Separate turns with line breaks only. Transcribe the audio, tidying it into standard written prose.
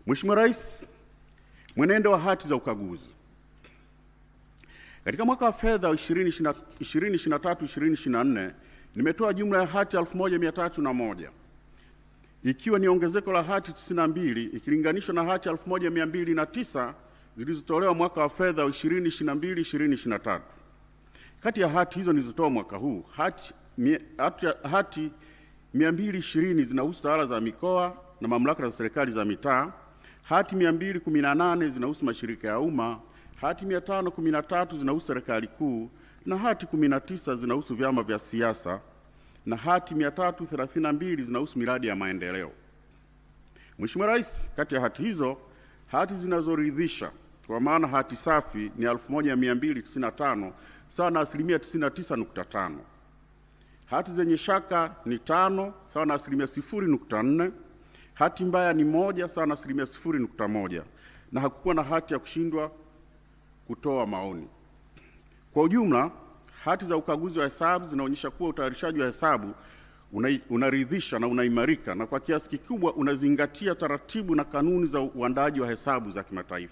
Mheshimiwa Rais, mwenendo wa hati za ukaguzi. Katika mwaka wa fedha 2023/2024 nimetoa jumla ya hati 1301 ikiwa ni ongezeko la hati 92 ikilinganishwa na hati 1209 zilizotolewa mwaka wa fedha 2022/2023. Kati ya hati hizo nilizotoa mwaka huu, hati 220 zinahusu tawala za mikoa na mamlaka za serikali za mitaa, hati 218 zinahusu mashirika ya umma, hati 513 zinahusu serikali kuu na hati 19 zinahusu vyama vya siasa na hati 332 zinahusu miradi ya maendeleo. Mheshimiwa Rais, kati ya hati hizo, hati zinazoridhisha kwa maana hati safi ni 1295 sawa na 99.5%. Hati zenye shaka ni 5 sawa na 0.4%. Hati mbaya ni 1 sawa na 0.1%, na hakukuwa na hati ya kushindwa kutoa maoni. Kwa ujumla, hati za ukaguzi wa hesabu zinaonyesha kuwa utayarishaji wa hesabu unaridhisha na unaimarika na kwa kiasi kikubwa unazingatia taratibu na kanuni za uandaaji wa hesabu za kimataifa.